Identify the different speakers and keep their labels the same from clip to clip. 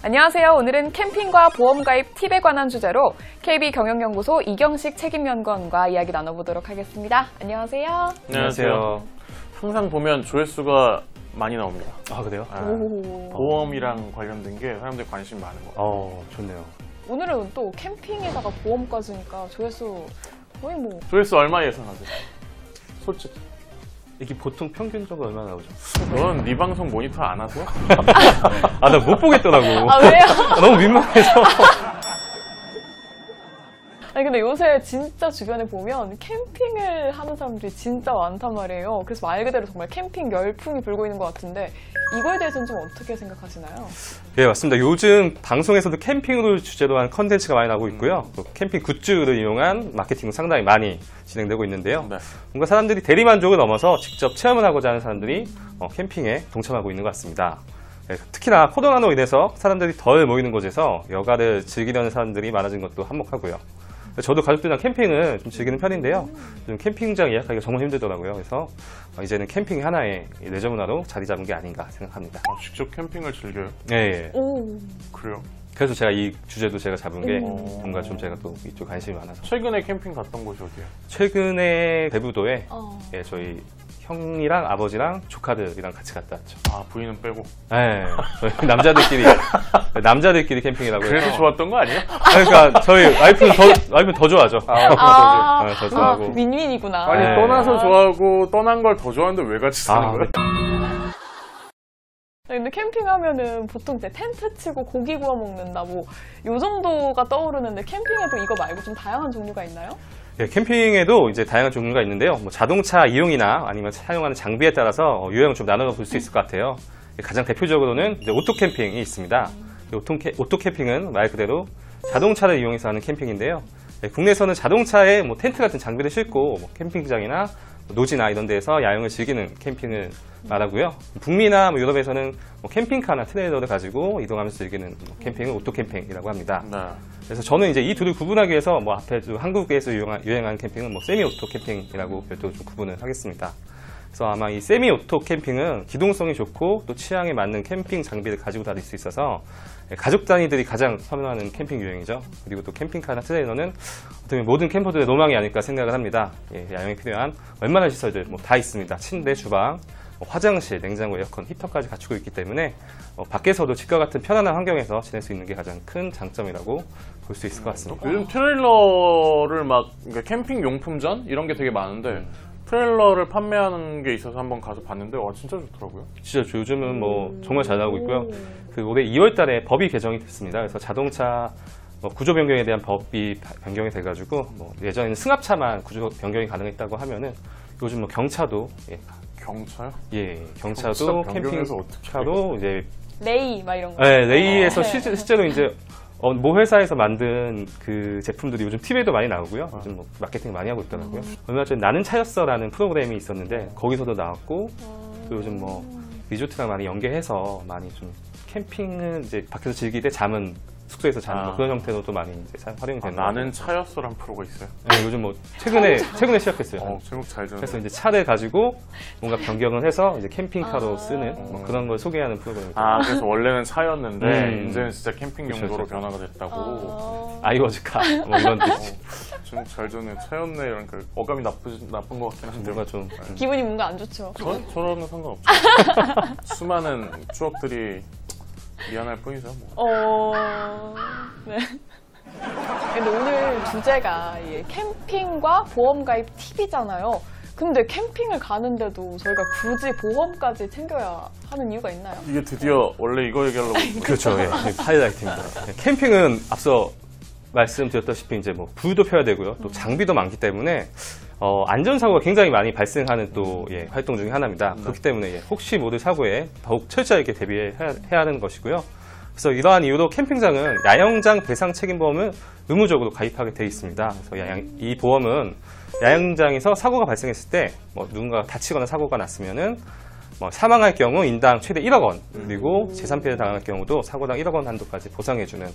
Speaker 1: 안녕하세요. 오늘은 캠핑과 보험가입 팁에 관한 주제로 KB경영연구소 이경식 책임연구원과 이야기 나눠보도록 하겠습니다. 안녕하세요.
Speaker 2: 안녕하세요. 항상 보면 조회수가 많이 나옵니다.
Speaker 3: 아, 그래요?
Speaker 2: 보험이랑 관련된 게 사람들이 관심이 많은 것 같아요.
Speaker 3: 좋네요.
Speaker 1: 오늘은 또 캠핑에다가 보험까지니까 조회수 거의 뭐...
Speaker 2: 조회수 얼마 예상하세요? 솔직히.
Speaker 3: 이게 보통 평균적으로 얼마나 나오죠?
Speaker 2: 넌 네 방송 모니터 안 하세요?
Speaker 3: 아, 나 못 보겠더라고.
Speaker 1: 아, 왜요?
Speaker 3: 너무 민망해서.
Speaker 1: 아니 근데 요새 진짜 주변에 보면 캠핑을 하는 사람들이 진짜 많단 말이에요. 그래서 말 그대로 정말 캠핑 열풍이 불고 있는 것 같은데 이거에 대해서는 좀 어떻게 생각하시나요?
Speaker 3: 네, 맞습니다. 요즘 방송에서도 캠핑을 주제로 한 컨텐츠가 많이 나오고 있고요. 또 캠핑 굿즈를 이용한 마케팅도 상당히 많이 진행되고 있는데요.
Speaker 2: 네.
Speaker 3: 뭔가 사람들이 대리만족을 넘어서 직접 체험을 하고자 하는 사람들이 캠핑에 동참하고 있는 것 같습니다. 네, 특히나 코로나로 인해서 사람들이 덜 모이는 곳에서 여가를 즐기려는 사람들이 많아진 것도 한몫하고요. 저도 가족들이랑 캠핑을 좀 즐기는 편인데요. 좀 캠핑장 예약하기가 정말 힘들더라고요. 그래서 이제는 캠핑이 하나의 레저 문화로 자리 잡은 게 아닌가 생각합니다.
Speaker 2: 직접 캠핑을 즐겨요?
Speaker 3: 네.
Speaker 1: 오.
Speaker 2: 그래요?
Speaker 3: 그래서 제가 이 주제도 제가 잡은 게 뭔가 좀 제가 또 이쪽 관심이 많아서.
Speaker 2: 최근에 캠핑 갔던 곳이 어디예요?
Speaker 3: 최근에 대부도에 예, 저희 형이랑 아버지랑 조카들이랑 같이 갔다 왔죠.
Speaker 2: 아, 부인은 빼고?
Speaker 3: 네. 저희 남자들끼리 캠핑이라고 해서.
Speaker 2: 그래서 좋았던 거 아니에요?
Speaker 3: 그러니까 저희 와이프는 더 좋아하죠. 더 좋아하고.
Speaker 1: 윈윈이구나.
Speaker 2: 아니,
Speaker 3: 네.
Speaker 2: 떠나서 좋아하고 떠난 걸 더 좋아하는데 왜 같이 사는 거예요?
Speaker 1: 근데 캠핑하면은 보통 이제 텐트 치고 고기 구워 먹는다 뭐 요 정도가 떠오르는데 캠핑에도 이거 말고 좀 다양한 종류가 있나요?
Speaker 3: 네, 캠핑에도 이제 다양한 종류가 있는데요. 뭐 자동차 이용이나 아니면 사용하는 장비에 따라서 유형을 좀 나눠 볼 수 있을 것 같아요. 가장 대표적으로는 이제 오토 캠핑이 있습니다. 오토 캠핑은 말 그대로 자동차를 이용해서 하는 캠핑인데요. 네, 국내에서는 자동차에 뭐 텐트 같은 장비를 싣고 뭐 캠핑장이나 노지나 이런 데에서 야영을 즐기는 캠핑을 말하고요. 북미나 뭐 유럽에서는 뭐 캠핑카나 트레일러를 가지고 이동하면서 즐기는 캠핑을 오토 캠핑이라고 합니다.
Speaker 2: 네.
Speaker 3: 그래서 저는 이제 이 둘을 구분하기 위해서 뭐 앞에 한국에서 유행하는 캠핑은 뭐 세미 오토 캠핑이라고 별도로 좀 구분을 하겠습니다. 그래서 아마 이 세미 오토 캠핑은 기동성이 좋고 또 취향에 맞는 캠핑 장비를 가지고 다닐 수 있어서 가족 단위들이 가장 선호하는 캠핑 유형이죠. 그리고 또 캠핑카나 트레일러는 어떻게 모든 캠퍼들의 로망이 아닐까 생각을 합니다. 예, 야영에 필요한 웬만한 시설들 뭐 다 있습니다. 침대, 주방, 화장실, 냉장고, 에어컨, 히터까지 갖추고 있기 때문에 밖에서도 집과 같은 편안한 환경에서 지낼 수 있는 게 가장 큰 장점이라고 볼 수 있을 것 같습니다.
Speaker 2: 요즘 트레일러를 그러니까 캠핑 용품전 이런 게 되게 많은데 트레일러를 판매하는 게 있어서 한번 가서 봤는데 진짜 좋더라고요.
Speaker 3: 진짜 요즘은 뭐 정말 잘 나오고 있고요. 그 올해 2월 달에 법이 개정이 됐습니다. 그래서 자동차 구조 변경에 대한 법이 변경이 돼가지고 예전에는 승합차만 구조 변경이 가능했다고 하면은 요즘 뭐 경차도
Speaker 2: 경차요?
Speaker 3: 예, 경차도 캠핑차로 이제
Speaker 1: 레이 막 이런 거.
Speaker 3: 네, 레이에서 실제로 이제 모 회사에서 만든 그 제품들이 요즘 TV에도 많이 나오고요. 요즘 뭐 마케팅 많이 하고 있더라고요. 얼마 전에 나는 차였어라는 프로그램이 있었는데 거기서도 나왔고 또 요즘 뭐 리조트랑 많이 연계해서 많이 좀 캠핑은 이제 밖에서 즐길 때 잠은 숙소에서 자는 뭐 그런 형태로 또 많이 이제 활용이 되는
Speaker 2: 나는 차였어란 프로가 있어요?
Speaker 3: 네, 요즘 뭐 최근에 시작했어요.
Speaker 2: 제목 잘 졌네.
Speaker 3: 그래서 이제 차를 가지고 뭔가 변경을 해서 이제 캠핑카로 쓰는 뭐 그런 걸 소개하는 프로그램이죠.
Speaker 2: 그래서 원래는 차였는데 이제는 진짜 캠핑 용도로 변화가 됐다고.
Speaker 3: 아이워즈카 뭐 이런 뜻.
Speaker 2: 제목 잘 졌네. 차였네. 그러니까 어감이 나쁜 것 같긴 한데.
Speaker 3: 뭔가 좀
Speaker 1: 기분이 뭔가 안 좋죠.
Speaker 2: 저랑은 상관없죠. 수많은 추억들이 미안할 뿐이죠. 뭐.
Speaker 1: 네. 근데 오늘 주제가 캠핑과 보험 가입 팁이잖아요. 근데 캠핑을 가는데도 저희가 굳이 보험까지 챙겨야 하는 이유가 있나요?
Speaker 2: 이게 드디어 원래 이거 얘기하려고 했는데.
Speaker 3: 그렇죠. 예, 하이라이트입니다. 캠핑은 앞서 말씀드렸다시피 이제 뭐 불도 펴야 되고요. 또 장비도 많기 때문에 안전사고가 굉장히 많이 발생하는 또 활동 중에 하나입니다. 그렇기 때문에 혹시 모를 사고에 더욱 철저하게 대비해야 하는 것이고요. 그래서 이러한 이유로 캠핑장은 야영장 배상 책임보험을 의무적으로 가입하게 되어 있습니다. 그래서 이 보험은 야영장에서 사고가 발생했을 때 누군가가 다치거나 사고가 났으면은 사망할 경우 인당 최대 1억 원, 그리고 재산 피해를 당할 경우도 사고당 1억 원 한도까지 보상해주는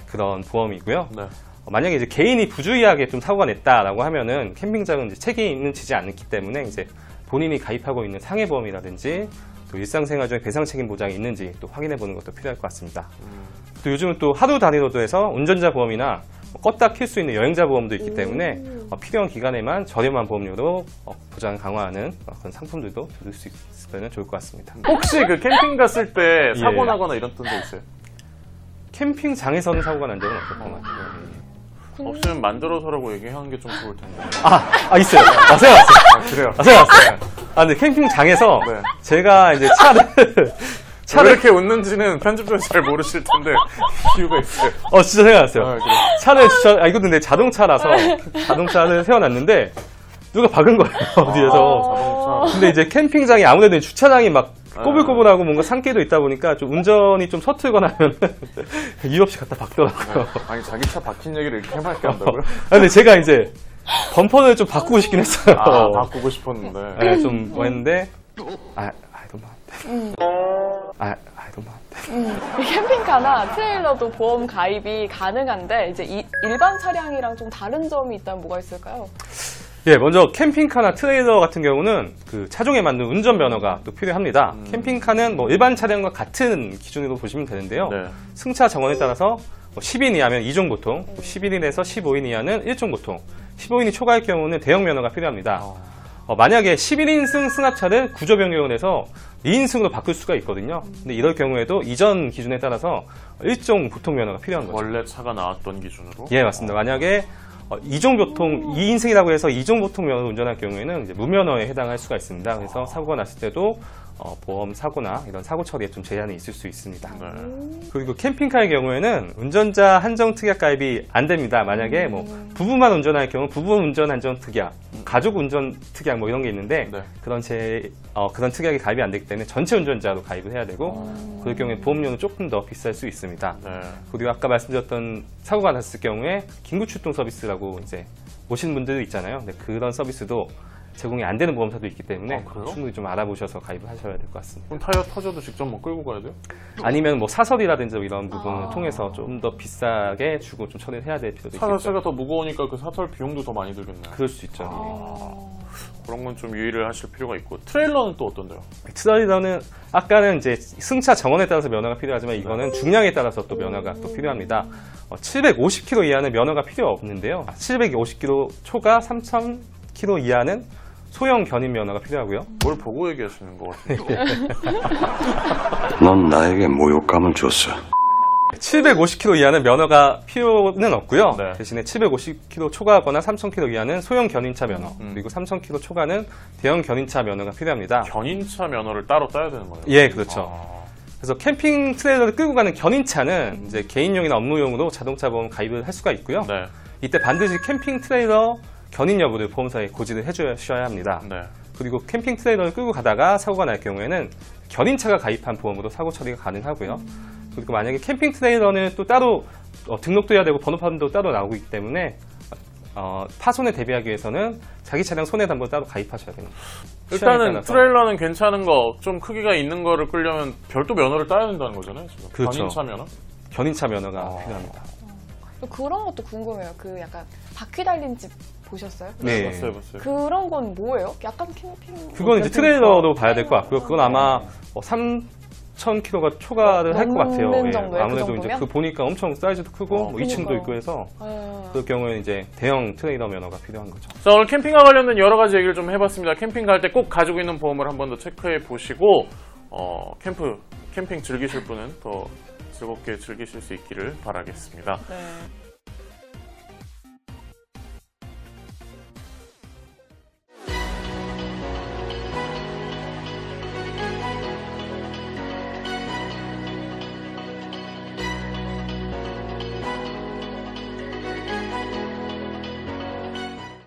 Speaker 3: 그런 보험이고요.
Speaker 2: 네.
Speaker 3: 만약에 이제 개인이 부주의하게 좀 사고가 냈다라고 하면은 캠핑장은 이제 책임은 지지 않기 때문에 이제 본인이 가입하고 있는 상해보험이라든지 또 일상생활 중에 배상 책임 보장이 있는지 또 확인해 보는 것도 필요할 것 같습니다. 또 요즘은 또 하루 단위로도 해서 운전자 보험이나 껐다 킬 수 있는 여행자 보험도 있기 때문에 필요한 기간에만 저렴한 보험료로 보장 강화하는 그런 상품들도 들을 수 있으면 좋을 것 같습니다.
Speaker 2: 혹시 그 캠핑 갔을 때
Speaker 3: 예.
Speaker 2: 사고 나거나 이런 뜬 데 있어요?
Speaker 3: 캠핑장에서는 사고가 난 적은 없었던 것 같아요.
Speaker 2: 없으면 만들어서라고 얘기하는 게 좀 좋을 텐데.
Speaker 3: 있어요. 생각났어요.
Speaker 2: 그래요?
Speaker 3: 생각났어요. 근데 캠핑장에서
Speaker 2: 네.
Speaker 3: 제가 이제
Speaker 2: 왜 이렇게 웃는지는 편집자에서 잘 모르실 텐데 이유가 있어요.
Speaker 3: 진짜 생각났어요.
Speaker 2: 그래.
Speaker 3: 차를 이거 근데 자동차라서 자동차를 세워놨는데 누가 박은 거예요, 뒤에서.
Speaker 2: 자동차.
Speaker 3: 근데 이제 캠핑장이 아무래도 주차장이 막 꼬불꼬불하고 뭔가 산길도 있다 보니까 좀 운전이 좀 서툴거나 하면 이유 없이 갖다 박더라고요.
Speaker 2: 아니 자기 차 박힌 얘기를 이렇게 해맑게 한다고요?
Speaker 3: 근데 제가 이제 범퍼를 좀 바꾸고 싶긴 했어요.
Speaker 2: 바꾸고 싶었는데.
Speaker 3: 네, 좀 했는데 I don't mind. I don't mind.
Speaker 1: 이 캠핑카나 트레일러도 보험 가입이 가능한데 이제 일반 차량이랑 좀 다른 점이 있다면 뭐가 있을까요?
Speaker 3: 예, 먼저 캠핑카나 트레일러 같은 경우는 그 차종에 맞는 운전면허가 또 필요합니다. 캠핑카는 뭐 일반 차량과 같은 기준으로 보시면 되는데요.
Speaker 2: 네.
Speaker 3: 승차 정원에 따라서 10인 이하면 2종 보통, 11인에서 15인 이하는 1종 보통, 15인이 초과할 경우는 대형 면허가 필요합니다. 만약에 11인승 승합차를 구조 변경을 해서 2인승으로 바꿀 수가 있거든요. 근데 이럴 경우에도 이전 기준에 따라서 1종 보통 면허가 필요한 거죠.
Speaker 2: 원래 차가 나왔던 기준으로?
Speaker 3: 예, 맞습니다. 만약에 2종 보통, 2인승이라고 해서 2종 보통 면허를 운전할 경우에는 이제 무면허에 해당할 수가 있습니다. 그래서 사고가 났을 때도 보험 사고나 이런 사고 처리에 좀 제한이 있을 수 있습니다.
Speaker 2: 네.
Speaker 3: 그리고 캠핑카의 경우에는 운전자 한정 특약 가입이 안 됩니다. 만약에 뭐 부부만 운전할 경우 부부 운전 한정 특약, 가족 운전 특약 뭐 이런 게 있는데
Speaker 2: 네.
Speaker 3: 그런 특약이 가입이 안 되기 때문에 전체 운전자로 가입을 해야 되고 그럴 경우에 보험료는 조금 더 비쌀 수 있습니다.
Speaker 2: 네.
Speaker 3: 그리고 아까 말씀드렸던 사고가 났을 경우에 긴급 출동 서비스라고 이제 오시는 분들도 있잖아요. 근데 그런 서비스도 제공이 안 되는 보험사도 있기 때문에
Speaker 2: 그래요?
Speaker 3: 충분히 좀 알아보셔서 가입을 하셔야 될 것 같습니다.
Speaker 2: 그럼 타이어 터져도 직접 뭐 끌고 가야 돼요?
Speaker 3: 아니면 뭐 사설이라든지 이런 부분을 통해서 좀 더 비싸게 주고 좀 처리를 해야 될 필요도
Speaker 2: 차
Speaker 3: 있겠죠.
Speaker 2: 자체가 더 무거우니까 그 사설 비용도 더 많이 들겠네요.
Speaker 3: 그럴 수 있죠.
Speaker 2: 그런 건 좀 유의를 하실 필요가 있고. 트레일러는 또 어떤데요?
Speaker 3: 트레일러는 아까는 이제 승차 정원에 따라서 면허가 필요하지만 이거는 중량에 따라서 또 면허가 또 필요합니다. 750kg 이하는 면허가 필요 없는데요. 750kg 초과 3000kg 이하는 소형 견인 면허가 필요하고요.
Speaker 2: 뭘 보고 얘기하시는 것 같아요?
Speaker 4: 넌 나에게 모욕감을 줬어.
Speaker 3: 750kg 이하는 면허가 필요는 없고요.
Speaker 2: 네.
Speaker 3: 대신에 750kg 초과하거나 3000kg 이하는 소형 견인차 면허, 그리고 3000kg 초과는 대형 견인차 면허가 필요합니다.
Speaker 2: 견인차 면허를 따로 따야 되는 거예요?
Speaker 3: 예, 그렇죠. 그래서 캠핑 트레일러를 끌고 가는 견인차는 이제 개인용이나 업무용으로 자동차 보험 가입을 할 수가 있고요.
Speaker 2: 네.
Speaker 3: 이때 반드시 캠핑 트레일러 견인 여부를 보험사에 고지를 해주셔야 합니다.
Speaker 2: 네.
Speaker 3: 그리고 캠핑 트레일러를 끌고 가다가 사고가 날 경우에는 견인차가 가입한 보험으로 사고 처리가 가능하고요. 그리고 만약에 캠핑 트레일러는 또 따로 등록도 해야 되고 번호판도 따로 나오기 때문에 파손에 대비하기 위해서는 자기 차량 손해담보 따로 가입하셔야 됩니다.
Speaker 2: 일단은 트레일러는 괜찮은 거, 좀 크기가 있는 거를 끌려면 별도 면허를 따야 된다는 거잖아요, 지금.
Speaker 3: 그렇죠.
Speaker 2: 견인차 면허?
Speaker 3: 견인차 면허가 필요합니다.
Speaker 1: 그런 것도 궁금해요. 그 약간 바퀴 달린 집 보셨어요?
Speaker 3: 네.
Speaker 2: 봤어요.
Speaker 1: 그런 건 뭐예요? 약간 캠핑.
Speaker 3: 그건 이제 트레일러로 봐야 될 것 같고요. 그건 아마 3,000kg가 초과를 할 것 같아요.
Speaker 1: 넘는
Speaker 3: 예.
Speaker 1: 정도예요?
Speaker 3: 아무래도
Speaker 1: 그
Speaker 3: 이제
Speaker 1: 정도면?
Speaker 3: 그 보니까 엄청 사이즈도 크고 뭐 2층도
Speaker 1: 그러니까요.
Speaker 3: 있고 해서
Speaker 1: 네.
Speaker 3: 그럴 경우에 이제 대형 트레일러 면허가 필요한 거죠.
Speaker 2: 자, 오늘 캠핑과 관련된 여러 가지 얘기를 좀 해봤습니다. 캠핑 갈 때 꼭 가지고 있는 보험을 한 번 더 체크해 보시고, 캠핑 즐기실 분은 더 즐겁게 즐기실 수 있기를 바라겠습니다.
Speaker 1: 네.